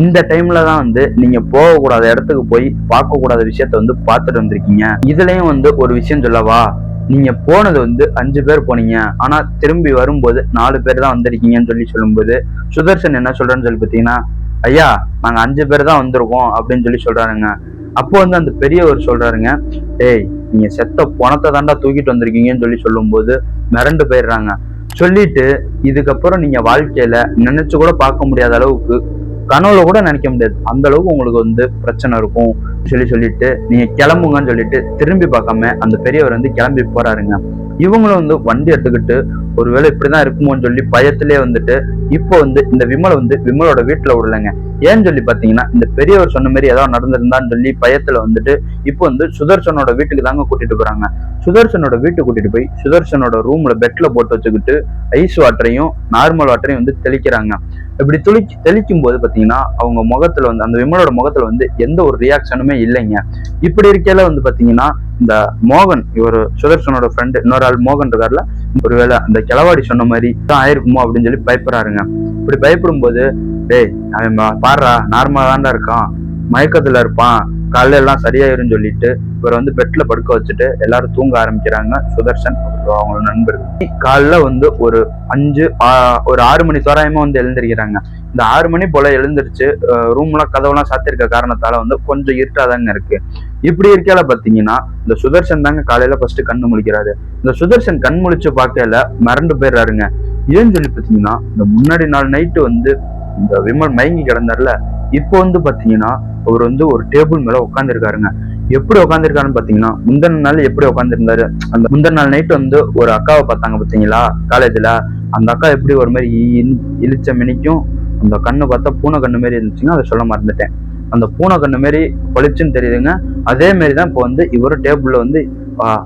இந்த டைம்ல தான் வந்து நீங்க போகக்கூடாத இடத்துக்கு போய் பார்க்கக்கூடாத விஷயத்த வந்து பார்த்துட்டு வந்திருக்கீங்க. இதுலயும் வந்து ஒரு விஷயம் சொல்லவா, நீங்க போனது வந்து 5 பேர் போனீங்க, ஆனா திரும்பி வரும்போது 4 பேர் தான் வந்திருக்கீங்கன்னு சொல்லி சொல்லும்போது சுதர்சன் என்ன சொல்றேன்னு சொல்லி பார்த்தீங்கன்னா, ஐயா நாங்க 5 பேர் தான் வந்திருக்கோம் அப்படின்னு சொல்லி சொல்றாருங்க. அப்போ வந்து அந்த பெரியவர் சொல்றாருங்க, டேய் நீங்க செத்த பணத்தை தாண்டா தூக்கிட்டு வந்திருக்கீங்கன்னு சொல்லி சொல்லும் போது மிரண்டு போயிடுறாங்க. சொல்லிட்டு இதுக்கப்புறம் நீங்க வாழ்க்கையில நினைச்சு கூட பார்க்க முடியாத அளவுக்கு, கனவுல கூட நினைக்க முடியாது அந்த அளவுக்கு உங்களுக்கு வந்து பிரச்சனை இருக்கும் சொல்லிட்டு நீங்க கிளம்புங்கன்னு சொல்லிட்டு திரும்பி பார்க்காம அந்த பெரியவர் வந்து கிளம்பி போறாருங்க. இவங்களும் வந்து வண்டி எடுத்துக்கிட்டு ஒருவேளை இப்படிதான் இருக்குமோன்னு சொல்லி பயத்திலே வந்துட்டு இப்போ வந்து இந்த விமலை வந்து விமலோட வீட்டுல விடலைங்க. ஏன்னு சொல்லி பாத்தீங்கன்னா இந்த பெரியவர் சொன்ன மாதிரி ஏதாவது நடந்திருந்தான்னு சொல்லி பயத்துல வந்துட்டு இப்போ வந்து சுதர்சனோட வீட்டுக்கு தாங்க கூட்டிட்டு போறாங்க. சுதர்சனோட வீட்டுக்கு கூட்டிட்டு போய் சுதர்சனோட ரூம்ல பெட்ல போட்டு வச்சுக்கிட்டு ஐஸ் வாட்டரையும் நார்மல் வாட்டரையும் வந்து தெளிக்கிறாங்க. இப்படி தெளிக்கும் போது பாத்தீங்கன்னா அவங்க முகத்துல வந்து அந்த விமலோட முகத்துல வந்து எந்த ஒரு ரியாக்ஷனுமே இல்லைங்க. இப்படி இருக்கையில வந்து பாத்தீங்கன்னா இந்த மோகன், இவர் சுதர்சனோட ஃப்ரெண்டு, இன்னொரு ஆள் மோகன் இருக்காருல, ஒருவேளை அந்த கிளவாடி சொன்ன மாதிரி தான் ஆயிருக்குமோ அப்படின்னு சொல்லி பயப்படுறாருங்க. இப்படி பயப்படும் போது, டேய் அவன் பாடுறா நார்மலா தான்டா இருக்கான், மயக்கத்துல இருப்பான், காலையில எல்லாம் சரியாயிரும் சொல்லிட்டு இவர் வந்து பெட்ல படுக்க வச்சுட்டு எல்லாரும் தூங்க ஆரம்பிக்கிறாங்க. சுதர்சன் அவங்களோட நண்பர்கள் காலைல வந்து ஒரு 6 மணி தோராயமா வந்து எழுந்திருக்கிறாங்க. இந்த 6 மணி போல எழுந்திருச்சு ரூம்லாம் கதவுலாம் சாத்திருக்க காரணத்தால வந்து கொஞ்சம் இருட்டாதாங்க இருக்கு. இப்படி இருக்கையில பாத்தீங்கன்னா இந்த சுதர்சன் தாங்க காலையில ஃபர்ஸ்ட் கண்ணு முழிக்கிறாரு. இந்த சுதர்சன் கண் முழிச்சு பார்க்கல மிரண்டு போயிடுறாருங்க. ஏன்னு சொல்லி பாத்தீங்கன்னா இந்த முன்னாடி நாள் நைட்டு வந்து இந்த விமல் மயங்கி கிடந்தார்ல, இப்போ வந்து பாத்தீங்கன்னா அவர் வந்து ஒரு டேபிள் மேல உட்காந்துருக்காருங்க. எப்படி உட்காந்துருக்காருன்னு பாத்தீங்கன்னா முந்தின நாள் எப்படி உட்காந்துருந்தாரு, அந்த முந்தின நாள் நைட்டு வந்து ஒரு அக்காவை பார்த்தாங்க பாத்தீங்களா காலேஜ்ல, அந்த அக்கா எப்படி ஒரு மாதிரி இழிச்ச மினிக்கும் அந்த கண்ணு பார்த்தா பூனை கண்ணு மாரி இருந்துச்சுங்க. அதை சொல்ல மறந்துட்டேன். அந்த பூனை கண்ணு மாரி பளிச்சுன்னு தெரியுதுங்க. அதே மாரிதான் இப்போ வந்து இவரு டேபிள்ல வந்து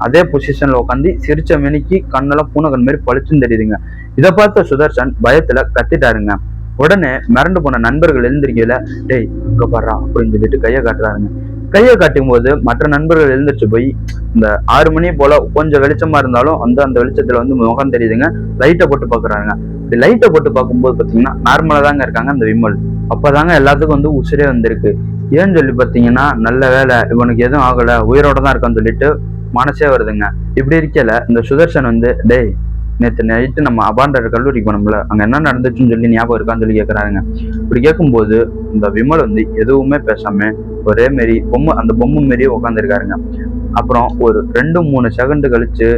அதே பொசிஷன்ல உட்காந்து சிரிச்ச மினிக்கு கண்ணெல்லாம் பூனை கண்ணு மாரி பளிச்சுன்னு தெரியுதுங்க. இதை பார்த்த சுதர்சன் பயத்துல கத்திட்டாருங்க. உடனே மிரண்டு போன நண்பர்கள் எழுந்திருக்கல, டேய் அங்க பாடுறா அப்படின்னு சொல்லிட்டு கையை காட்டுறாருங்க. கையை காட்டும் போது மற்ற நண்பர்கள் எழுந்திரிச்சு போய் இந்த 6 மணி போல கொஞ்சம் வெளிச்சமா இருந்தாலும் வந்து அந்த வெளிச்சத்துல வந்து முகம் தெரியுதுங்க. லைட்டை போட்டு பாக்குறாங்க. இப்படி லைட்டை போட்டு பார்க்கும்போது பாத்தீங்கன்னா நார்மலா தாங்க இருக்காங்க அந்த விமல். அப்பதாங்க எல்லாத்துக்கும் வந்து உசிரே வந்திருக்கு. ஏன்னு சொல்லி பாத்தீங்கன்னா நல்ல வேலை இவனுக்கு எதுவும் ஆகல, உயிரோட தான் இருக்கான்னு சொல்லிட்டு மனசே வருதுங்க. இப்படி இருக்கல இந்த சுதர்சன் வந்து, டேய் நேற்று நைட்டு நம்ம அபாண்டர் கல்லூரிக்கு போனோம்ல, அங்க என்ன நடந்துச்சுன்னு சொல்லி ஞாபகம் இருக்கான்னு சொல்லி கேட்கறாங்க. இப்படி கேட்கும்போது இந்த விமல் வந்து எதுவுமே பேசாம ஒரே மாரி அந்த பொம்மை மாரியே உட்காந்துருக்காருங்க. அப்புறம் ஒரு 2-3 செகண்ட் கழிச்சு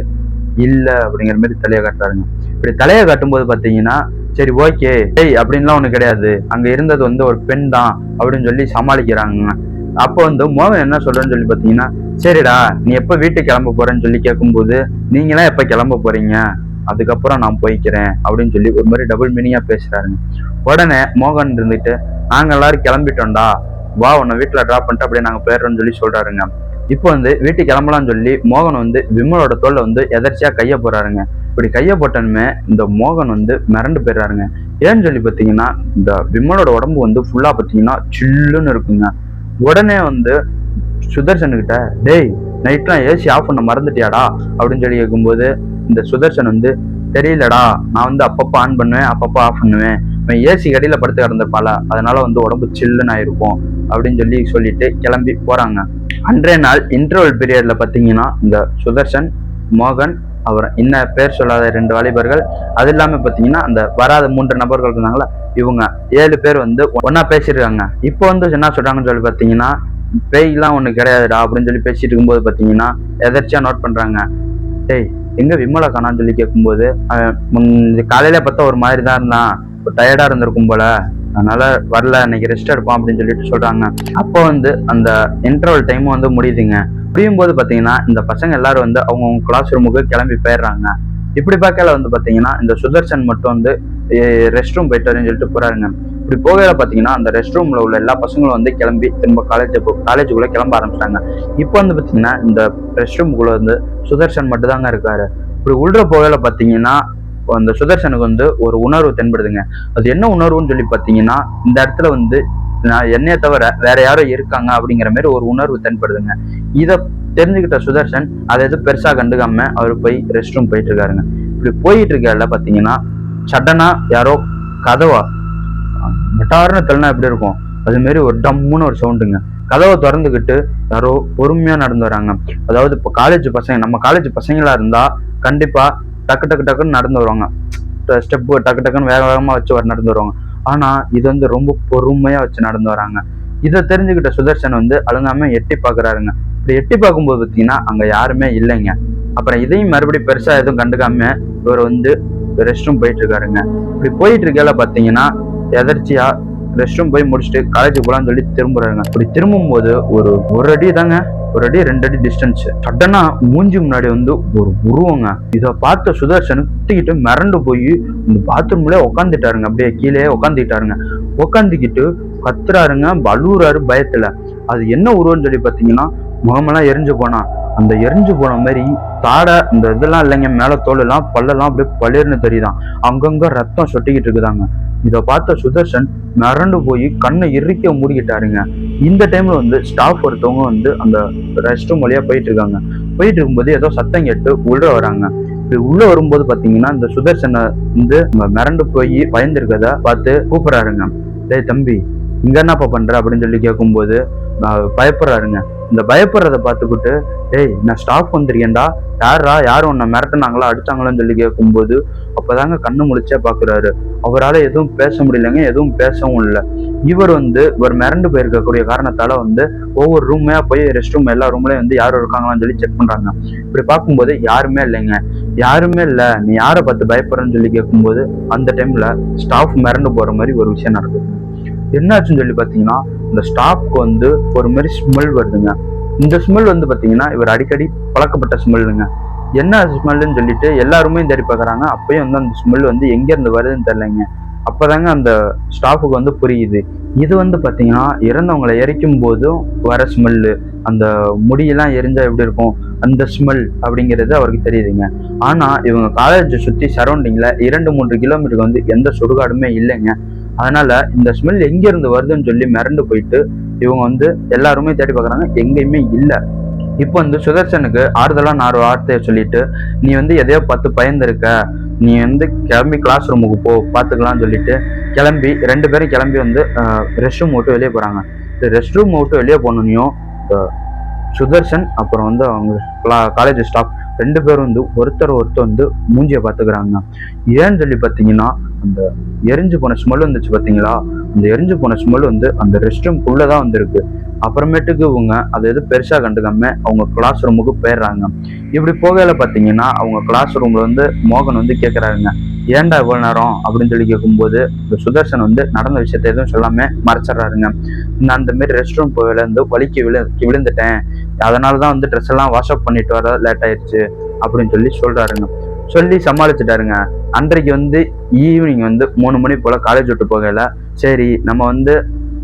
இல்ல அப்படிங்கிற மாதிரி தலையை காட்டுறாருங்க. இப்படி தலையை காட்டும்போது பாத்தீங்கன்னா சரி ஓகே டேய் அப்படின்லாம் ஒண்ணு கிடையாது, அங்க இருந்தது வந்து ஒரு பெண் தான் அப்படின்னு சொல்லி சமாளிக்கிறாங்க. அப்போ வந்து மோகன் என்ன சொல்றேன்னு சொல்லி பாத்தீங்கன்னா, சரிடா நீ எப்ப வீட்டுக்கு கிளம்ப போறேன்னு சொல்லி கேட்கும்போது, நீங்களாம் எப்ப கிளம்ப போறீங்க, அதுக்கப்புறம் நான் போய்க்கிறேன் அப்படின்னு சொல்லி ஒரு மாதிரி டபுள் மீனிங்கா பேசுறாருங்க. உடனே மோகன் இருந்துட்டு, நாங்க எல்லாரும் கிளம்பிட்டோம்டா, வா உன்னை வீட்டுல டிராப் பண்ணிட்டு அப்படியே நாங்க போயிடுறோம்னு சொல்லி சொல்றாருங்க. இப்போ வந்து வீட்டுக்கு கிளம்பலாம்னு சொல்லி மோகன் வந்து விமலோட தோல்ல வந்து எதர்ச்சியா கைய போறாருங்க. இப்படி கைய போட்டனுமே இந்த மோகன் வந்து மிரண்டு போயிடுறாருங்க. ஏன்னு சொல்லி பாத்தீங்கன்னா, இந்த விமலோட உடம்பு வந்து ஃபுல்லா பாத்தீங்கன்னா சில்லுன்னு இருக்குங்க. உடனே வந்து சுதர்சன் கிட்ட, டேய் நைட்லாம் ஏசி ஆஃப் பண்ண மறந்துட்டியாடா அப்படின்னு சொல்லி கேட்கும்போது, இந்த சுதர்சன் வந்து தெரியலடா, நான் வந்து அப்பப்போ ஆன் பண்ணுவேன் அப்பப்போ ஆஃப் பண்ணுவேன், ஏசி கடியில படுத்து கிடந்திருப்பால அதனால வந்து உடம்பு சில்லுன்னு ஆயிருக்கும் அப்படின்னு சொல்லி சொல்லிட்டு கிளம்பி போறாங்க. அன்றைய நாள் இன்டர்வல் பீரியட்ல பாத்தீங்கன்னா இந்த சுதர்சன், மோகன், அப்புறம் இன்னும் பேர் சொல்லாத 2 வாலிபர்கள், அது இல்லாம பாத்தீங்கன்னா அந்த வராத 3 நபர்கள் இருந்தாங்களா, இவங்க 7 பேர் வந்து ஒன்னா பேசிருக்காங்க. இப்போ வந்து என்ன சொல்றாங்கன்னு சொல்லி பாத்தீங்கன்னா, பேய்லாம் ஒண்ணு கிடையாதுடா அப்படின்னு சொல்லி பேசிட்டு இருக்கும்போது பாத்தீங்கன்னா எதர்ச்சியா நோட் பண்றாங்க, டேய் எங்க விமலா காணான்னு சொல்லி கேட்கும்போது, காலையில பார்த்தா ஒரு மாதிரி தான் இருந்தான், டயர்டா இருந்திருக்கும் போல, அதனால வரல, இன்னைக்கு ரெஸ்ட் எடுப்பான் அப்படின்னு சொல்லிட்டு சொல்றாங்க. அப்போ வந்து அந்த இன்டர்வல் டைமும் வந்து முடியுதுங்க. முடியும் போது பாத்தீங்கன்னா இந்த பசங்க எல்லாரும் வந்து அவங்க கிளாஸ் ரூமுக்கு கிளம்பி போயிடுறாங்க. இப்படி பார்க்கல வந்து பாத்தீங்கன்னா இந்த சுதர்சன் மட்டும் வந்து ரெஸ்ட் ரூம் போயிட்டு வரேன்னு சொல்லிட்டு போறாருங்க. இப்படி போகையில பாத்தீங்கன்னா அந்த ரெஸ்ட் ரூம்ல உள்ள எல்லா பசங்களும் வந்து கிளம்பி திரும்ப காலேஜுக்குள்ள கிளம்ப ஆரம்பிச்சிட்டாங்க. இப்போ வந்து பாத்தீங்கன்னா இந்த ரெஸ்ட் ரூமுக்குள்ள வந்து சுதர்சன் மட்டும் தாங்க இருக்காரு. இப்படி உள்ள போகையில பாத்தீங்கன்னா அந்த சுதர்சனுக்கு வந்து ஒரு உணர்வு தென்படுதுங்க. அது என்ன உணர்வுன்னு சொல்லி பாத்தீங்கன்னா, இந்த இடத்துல வந்து நான் என்னைய தவிர வேற யாரும் இருக்காங்க அப்படிங்கிற மாதிரி ஒரு உணர்வு தென்படுதுங்க. இத தெரிஞ்சுக்கிட்ட சுதர்சன் அதை எதுவும் பெருசா கண்டுக்காம அவர் போய் ரெஸ்ட் ரூம் போயிட்டு இருக்காருங்க. இப்படி போயிட்டு இருக்க பாத்தீங்கன்னா சடனா யாரோ கதவா மட்டார்னு தள்ளினா எப்படி இருக்கும் அது மாதிரி ஒரு டம்முன்னு ஒரு சவுண்டுங்க. கதவை திறந்துக்கிட்டு யாரோ பொறுமையா நடந்து வராங்க. அதாவது இப்போ காலேஜ் பசங்க, நம்ம காலேஜ் பசங்களா இருந்தா கண்டிப்பா டக்கு டக்கு டக்குன்னு நடந்து வருவாங்க, ஸ்டெப்பு டக்கு டக்குன்னு வேக வேகமா வச்சு நடந்து வருவாங்க. ஆனா இது வந்து ரொம்ப பொறுமையா வச்சு நடந்து வராங்க. இதை தெரிஞ்சுக்கிட்ட சுதர்சன் வந்து அழுங்காம எட்டி பாக்குறாருங்க. இப்படி எட்டி பார்க்கும்போது பார்த்தீங்கன்னா அங்க யாருமே இல்லைங்க. அப்புறம் இதையும் மறுபடியும் பெருசா எதுவும் கண்டுக்காம இவர் வந்து ரெஸ்ட் ரூம் போயிட்டு இருக்காருங்க. இப்படி போயிட்டு இருக்கல பாத்தீங்கன்னா எதர்ச்சியா ரெஸ்ட் ரூம் போய் முடிச்சுட்டு காலேஜுக்கு போலான்னு சொல்லி திரும்புறாருங்க. அப்படி திரும்பும் போது ஒரு அடி தாங்க, ஒரு அடி 2 அடி டிஸ்டன்ஸ் சட்டனா மூஞ்சி முன்னாடி வந்து ஒரு உருவங்க. இதை பார்த்த சுதர்சன் குத்திக்கிட்டு மிரண்டு போய் இந்த பாத்ரூம்ல உட்காந்துட்டாருங்க. அப்படியே கீழே உட்காந்துக்கிட்டாருங்க. உட்காந்துக்கிட்டு கத்துறாருங்க, அழுவுறாரு பயத்துல. அது என்ன உருவம்னு சொல்லி பாத்தீங்கன்னா முகமெல்லாம் எரிஞ்சு போனா, அந்த எரிஞ்சு போன மாதிரி தாடை இந்த இதெல்லாம் இல்லைங்க, மேல தோல் எல்லாம் பல்லெல்லாம் அப்படியே பளிர்னு தெரியுதான், அங்கங்க ரத்தம் சொட்டிக்கிட்டு இருக்குதாங்க. இதை பார்த்த சுதர்சன் மிரண்டு போய் கண்ணை இறுக்க மூடிக்கிட்டாருங்க. இந்த டைம்ல வந்து ஸ்டாஃப் ஒருத்தவங்க வந்து அந்த ரெஸ்ட் ரூம் வழியா போயிட்டு இருக்காங்க. போயிட்டு இருக்கும்போது ஏதோ சத்தம் கேட்டு உள்ள வராங்க. இப்படி உள்ள வரும்போது பாத்தீங்கன்னா இந்த சுதர்சனை வந்து மிரண்டு போய் பயந்துருக்கத பார்த்து கூப்பிடுறாருங்க, டேய் தம்பி இங்க என்னப்பா பண்ற அப்படின்னு சொல்லி கேட்கும்போது பயப்படுறாருங்க. இந்த பயப்படுறத பார்த்துக்கிட்டு, டேய் நான் ஸ்டாஃப் வந்திருக்கேன்டா, யாரும் உன்னை மிரட்டினாங்களா அடிச்சாங்களான்னு சொல்லி கேட்கும்போது அப்பதாங்க கண்ணு முழிச்சே பாக்குறாரு. அவரால் எதுவும் பேச முடியலங்க, எதுவும் பேசவும் இல்லை. இவர் மிரண்டு போயிருக்கக்கூடிய காரணத்தால வந்து ஒவ்வொரு ரூமையா போய் ரெஸ்ட் ரூம் எல்லா ரூம்லயும் வந்து யாரும் இருக்காங்களான்னு சொல்லி செக் பண்றாங்க. இப்படி பார்க்கும்போது யாருமே இல்லைங்க. யாருமே இல்லை, நீ யாரை பார்த்து பயப்படுறன்னு சொல்லி கேட்கும்போது அந்த டைம்ல ஸ்டாஃப் மிரண்டு போற மாதிரி ஒரு விஷயம் நடக்குது. என்னாச்சுன்னு சொல்லி பாத்தீங்கன்னா இந்த ஸ்டாஃப்க்கு வந்து ஒரு மாதிரி ஸ்மெல் வருதுங்க. இந்த ஸ்மெல் வந்து பாத்தீங்கன்னா இவர் அடிக்கடி பழக்கப்பட்ட ஸ்மெல்லுங்க. என்ன ஸ்மெல்லுன்னு சொல்லிட்டு எல்லாருமே தேடி பார்க்குறாங்க. அப்பயும் வந்து அந்த ஸ்மெல் வந்து எங்க இருந்து வருதுன்னு தெரியலைங்க. அப்பதாங்க அந்த ஸ்டாஃபுக்கு வந்து புரியுது, இது வந்து பாத்தீங்கன்னா இறந்தவங்களை எரிக்கும் போதும் வர ஸ்மெல்லு, அந்த முடியெல்லாம் எரிஞ்சா எப்படி இருக்கும் அந்த ஸ்மெல் அப்படிங்கிறது அவருக்கு தெரியுதுங்க. ஆனா இவங்க காலேஜை சுத்தி சரௌண்டிங்ல 2-3 கிலோமீட்டருக்கு வந்து எந்த சுடுகாடுமே இல்லைங்க. அதனால இந்த ஸ்மெல் எங்க இருந்து வருதுன்னு சொல்லி மிரண்டு போயிட்டு இவங்க வந்து எல்லாருமே தேடி பார்க்குறாங்க, எங்கேயுமே இல்லை. இப்போ வந்து சுதர்சனுக்கு ஆறுதலா 4 வார்த்தையை சொல்லிட்டு, நீ வந்து எதையோ பார்த்து பயந்துருக்க, நீ வந்து கிளம்பி கிளாஸ் ரூமுக்கு போ பார்த்துக்கலாம்னு சொல்லிட்டு கிளம்பி 2 பேரும் கிளம்பி வந்து ரெஸ்ட் ரூம் விட்டு வெளியே போறாங்க. இந்த ரெஸ்ட் ரூம் விட்டு வெளியே போனோன்னையும் சுதர்சன் அப்புறம் வந்து அவங்க காலேஜ் ஸ்டாஃப் 2 பேரும் வந்து ஒருத்தர் வந்து மூஞ்சியை பார்த்துக்கிறாங்க. ஏன்னு சொல்லி பார்த்தீங்கன்னா, அந்த எரிஞ்சு போன ஸ்மெல் வந்துச்சு பார்த்தீங்களா, அந்த எரிஞ்சு போன ஸ்மெல் வந்து அந்த ரெஸ்ட் ரூம்குள்ளே தான் வந்திருக்கு. அப்புறமேட்டுக்கு இவங்க அதை எதுவும் பெருசாக கண்டுக்காம அவங்க கிளாஸ் ரூமுக்கு போயிடுறாங்க. இப்படி போகையில பார்த்தீங்கன்னா, அவங்க கிளாஸ் ரூமில் வந்து மோகன் வந்து கேட்குறாருங்க, ஏன்டா இவ்வளோ நேரம் அப்படின்னு சொல்லி கேட்கும்போது, இந்த சுதர்சன் வந்து நடந்த விஷயத்த எதுவும் சொல்லாமல் மறைச்சிட்றாருங்க. நான் அந்த மாரி ரெஸ்ட் ரூம் போகையில வந்து வலிக்கு விழுந்துட்டேன், அதனால தான் வந்து ட்ரெஸ் எல்லாம் வாஷ் அப் பண்ணிட்டு வர லேட் ஆயிடுச்சு அப்படின்னு சொல்லி சொல்றாருங்க. சொல்லி சமாளிச்சுட்டாருங்க. அன்றைக்கு வந்து ஈவினிங் வந்து 3 மணி போல காலேஜ் விட்டு போகையில, சரி நம்ம வந்து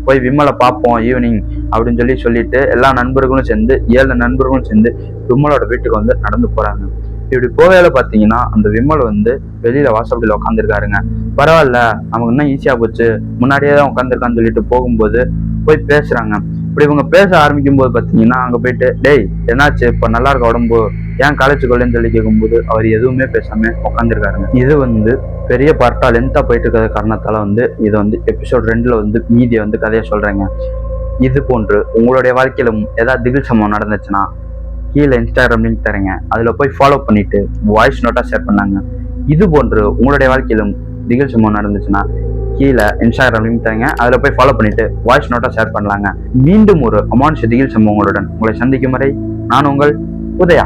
போய் விமலை பார்ப்போம் ஈவினிங் அப்படின்னு சொல்லிட்டு எல்லா நண்பர்களும் சேர்ந்து 7 நண்பர்களும் சேர்ந்து விமலோட வீட்டுக்கு வந்து நடந்து போறாங்க. இப்படி போகையில பார்த்தீங்கன்னா, அந்த விமல் வந்து வெளியில வாசப்படியில் உட்காந்துருக்காருங்க. பரவாயில்ல, நமக்கு இன்னும் ஈஸியா போச்சு, முன்னாடியே தான் உட்காந்துருக்கான்னு சொல்லிட்டு போகும்போது போய் பேசுறாங்க. இப்படி இவங்க பேச ஆரம்பிக்கும் போது பார்த்தீங்கன்னா, அங்க போயிட்டு, டேய் என்னாச்சு, இப்போ நல்லா இருக்க உடம்பு, ஏன் காலேஜுக்கு வரலன்னு சொல்லி கேட்கும்போது அவர் எதுவுமே பேசாம உட்காந்துருக்காருங்க. இது வந்து பெரிய பார்ட்டா லென்த்தா போயிட்டு இருக்கிற காரணத்தால வந்து இதை வந்து எபிசோட் 2ல வந்து மீதியை வந்து கதையை சொல்றேங்க. இது போன்று உங்களுடைய வாழ்க்கையிலும் ஏதாவது திகில் சம்பவம் நடந்துச்சுன்னா கீழே இன்ஸ்டாகிராம் லிங்க் தரேங்க, அதுல போய் ஃபாலோ பண்ணிட்டு வாய்ஸ் நோட்டா ஷேர் பண்ணாங்க. இது போன்று உங்களுடைய வாழ்க்கையிலும் திகில் சம்பவம் நடந்துச்சுன்னா கீழே இன்ஸ்டாகிராம் லிங்க் தரேங்க, அதுல போய் ஃபாலோ பண்ணிட்டு வாய்ஸ் நோட்டா ஷேர் பண்ணலாங்க. மீண்டும் ஒரு அமானுஷ திகில் சம்பவங்களுடன் உங்களை சந்திக்கும் வரை நான் உங்கள் உதயா.